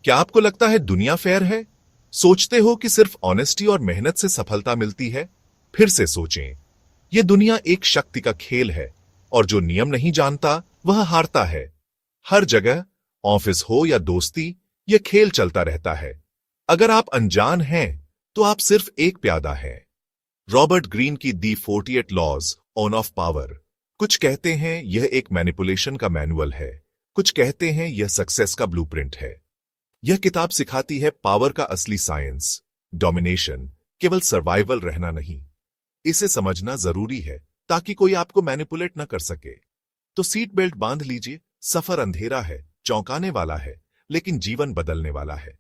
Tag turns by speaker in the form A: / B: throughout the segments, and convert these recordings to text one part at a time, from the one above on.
A: क्या आपको लगता है दुनिया फेयर है? सोचते हो कि सिर्फ ऑनेस्टी और मेहनत से सफलता मिलती है? फिर से सोचें। यह दुनिया एक शक्ति का खेल है और जो नियम नहीं जानता वह हारता है। हर जगह, ऑफिस हो या दोस्ती, यह खेल चलता रहता है। अगर आप अनजान हैं तो आप सिर्फ एक प्यादा हैं। रॉबर्ट ग्रीन की दी 48 लॉज ऑन ऑफ पावर। कुछ कहते हैं यह एक मैनिपुलेशन का मैनुअल है, कुछ कहते हैं यह सक्सेस का ब्लूप्रिंट है। यह किताब सिखाती है पावर का असली साइंस, डोमिनेशन, केवल सर्वाइवल रहना नहीं। इसे समझना जरूरी है ताकि कोई आपको मैनिपुलेट न कर सके। तो सीट बेल्ट बांध लीजिए। सफर अंधेरा है, चौंकाने वाला है, लेकिन जीवन बदलने वाला है।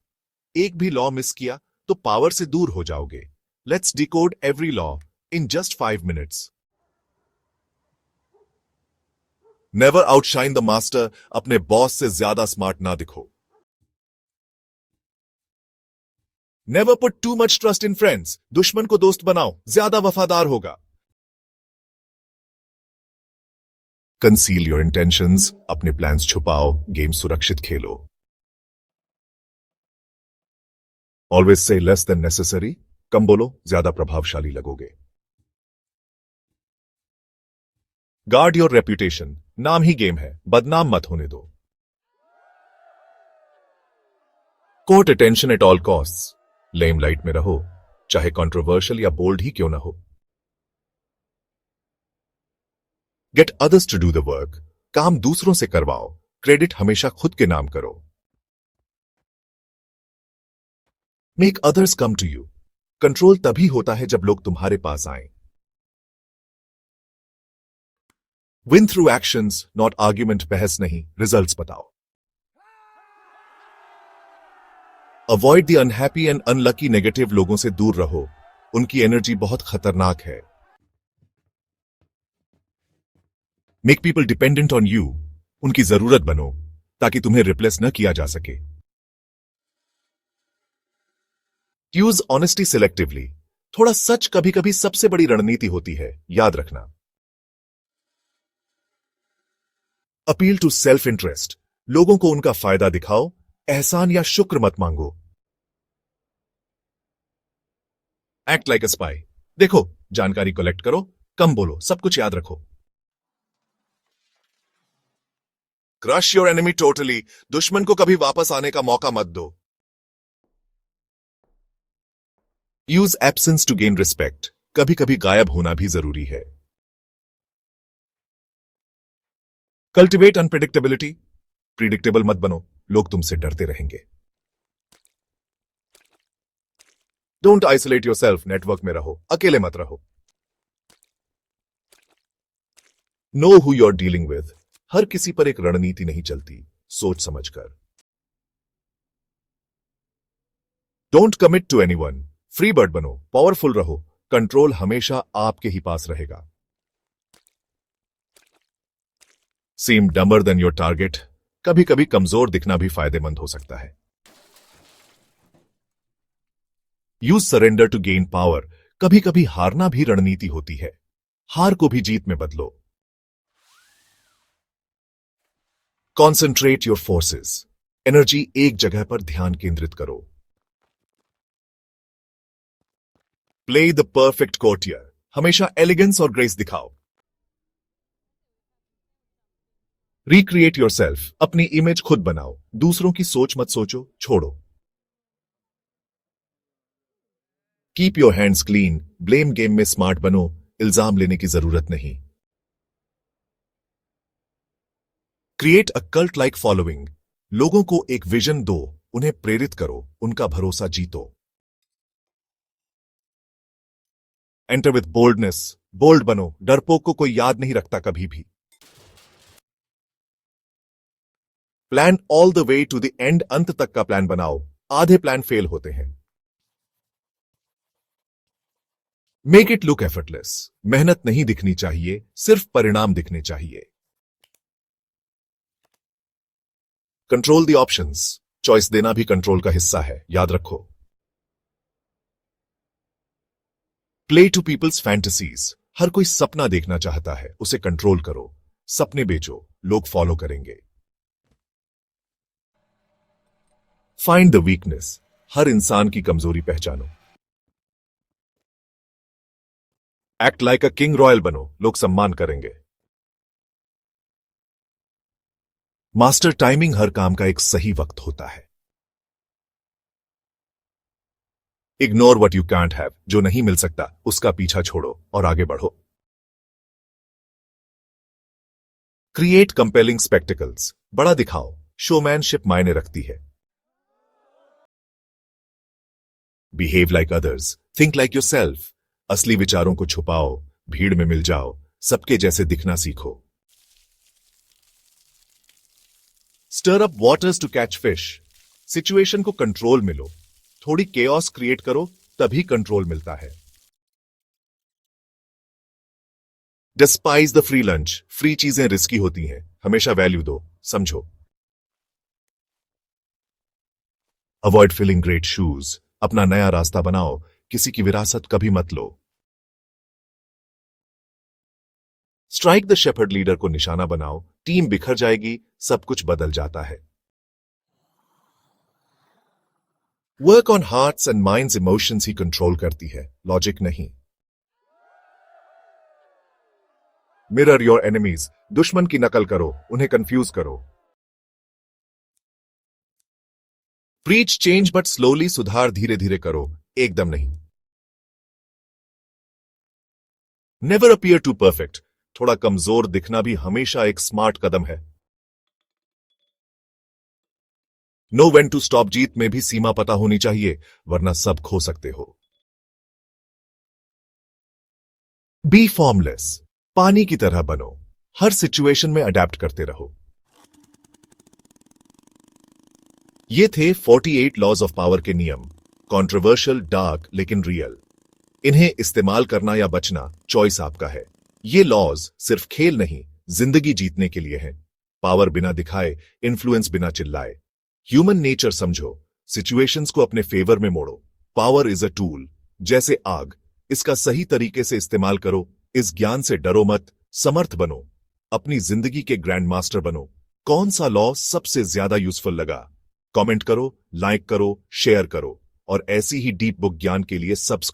A: एक भी लॉ मिस किया तो पावर से दूर हो जाओगे। Let's decode every law in just 5 minutes. Never outshine the master. अपने बॉस से ज्यादा स्मार्ट ना दिखो। Never put too much trust in friends. दुश्मन को दोस्त बनाओ, ज्यादा वफादार होगा। Conceal your intentions. अपने प्लान्स छुपाओ, गेम सुरक्षित खेलो। Always say less than necessary. कम बोलो, ज्यादा प्रभावशाली लगोगे। Guard your reputation. नाम ही गेम है, बदनाम मत होने दो। Court attention at all costs. Limelight में रहो, चाहे कंट्रोवर्शियल या बोल्ड ही क्यों ना हो। Get others to do the work. काम दूसरों से करवाओ, क्रेडिट हमेशा खुद के नाम करो। Make others come to you. Control तभी होता है जब लोग तुम्हारे पास आए। Win through actions, not argument. बहस नहीं, रिजल्ट्स बताओ। Avoid the unhappy and unlucky. Negative लोगों से दूर रहो, उनकी एनर्जी बहुत खतरनाक है। Make people dependent on you. उनकी जरूरत बनो ताकि तुम्हें रिप्लेस न किया जा सके। Use honesty selectively. थोड़ा सच कभी कभी सबसे बड़ी रणनीति होती है, याद रखना। Appeal to self interest. लोगों को उनका फायदा दिखाओ, एहसान या शुक्र मत मांगो। Act like a spy. देखो, जानकारी कलेक्ट करो, कम बोलो, सब कुछ याद रखो। Crush your enemy totally. दुश्मन को कभी वापस आने का मौका मत दो। Use absence to gain respect. कभी कभी गायब होना भी जरूरी है। Cultivate unpredictability. प्रिडिक्टेबल मत बनो, लोग तुमसे डरते रहेंगे। Don't isolate yourself. नेटवर्क में रहो, अकेले मत रहो। Know who you are dealing with. हर किसी पर एक रणनीति नहीं चलती, सोच समझकर। Don't commit to anyone. Free bird बनो, पावरफुल रहो, कंट्रोल हमेशा आपके ही पास रहेगा। Seem dumber than your target. कभी कभी कमजोर दिखना भी फायदेमंद हो सकता है। Use surrender to gain power. कभी कभी हारना भी रणनीति होती है, हार को भी जीत में बदलो। Concentrate your forces. एनर्जी एक जगह पर ध्यान केंद्रित करो। Play the perfect courtier. हमेशा एलिगेंस और ग्रेस दिखाओ। Recreate your self. अपनी इमेज खुद बनाओ, दूसरों की सोच मत सोचो, छोड़ो। Keep your hands clean. Blame game में स्मार्ट बनो, इल्जाम लेने की जरूरत नहीं। Create a cult like following. लोगों को एक विजन दो, उन्हें प्रेरित करो, उनका भरोसा जीतो। Enter with boldness. बोल्ड बनो, डरपोक को कोई याद नहीं रखता कभी भी। Plan all the way to the end. अंत तक का प्लान बनाओ, आधे प्लान फेल होते हैं। Make it look effortless. मेहनत नहीं दिखनी चाहिए, सिर्फ परिणाम दिखने चाहिए। Control the options. चॉइस देना भी कंट्रोल का हिस्सा है, याद रखो। Play to people's fantasies. हर कोई सपना देखना चाहता है, उसे कंट्रोल करो। सपने बेचो, लोग फॉलो करेंगे। फाइंड द वीकनेस, हर इंसान की कमजोरी पहचानो। Act like a king, royal बनो, लोग सम्मान करेंगे। मास्टर टाइमिंग, हर काम का एक सही वक्त होता है। Ignore what you can't have, जो नहीं मिल सकता उसका पीछा छोड़ो और आगे बढ़ो। क्रिएट कंपेलिंग स्पेक्टिकल्स, बड़ा दिखाओ, शोमैनशिप मायने रखती है। Behave like others, think like your self, असली विचारों को छुपाओ, भीड़ में मिल जाओ, सबके जैसे दिखना सीखो। Stir up waters to catch fish, situation को कंट्रोल में लो, थोड़ी केओस क्रिएट करो, तभी कंट्रोल मिलता है। Despise the free lunch, free चीजें रिस्की होती हैं, हमेशा वैल्यू दो, समझो। अवॉइड फिलिंग ग्रेट शूज, अपना नया रास्ता बनाओ, किसी की विरासत कभी मत लो। स्ट्राइक द शेपर्ड, लीडर को निशाना बनाओ, टीम बिखर जाएगी, सब कुछ बदल जाता है। Work on hearts and minds, emotions he control करती है, लॉजिक नहीं। मिरर योर एनिमीज, दुश्मन की नकल करो, उन्हें कंफ्यूज करो। प्रीच चेंज बट स्लोली, सुधार धीरे धीरे करो, एकदम नहीं। नेवर अपीयर टू परफेक्ट, थोड़ा कमजोर दिखना भी हमेशा एक स्मार्ट कदम है। नो व्हेन टू स्टॉप, जीत में भी सीमा पता होनी चाहिए, वरना सब खो सकते हो। बी फॉर्मलेस, पानी की तरह बनो, हर सिचुएशन में अडेप्ट करते रहो। ये थे 48 लॉज ऑफ पावर के नियम, कंट्रोवर्शियल, डार्क लेकिन रियल। इन्हें इस्तेमाल करना या बचना चॉइस आपका है। ये लॉज सिर्फ खेल नहीं, जिंदगी जीतने के लिए हैं। पावर बिना दिखाए, इन्फ्लुएंस बिना चिल्लाए। ह्यूमन नेचर समझो, सिचुएशंस को अपने फेवर में मोड़ो। पावर इज अ टूल, जैसे आग, इसका सही तरीके से इस्तेमाल करो। इस ज्ञान से डरो मत, समर्थ बनो, अपनी जिंदगी के ग्रैंड मास्टर बनो। कौन सा लॉ सबसे ज्यादा यूजफुल लगा? कमेंट करो, लाइक करो, शेयर करो, और ऐसी ही डीप बुक ज्ञान के लिए सब्सक्राइब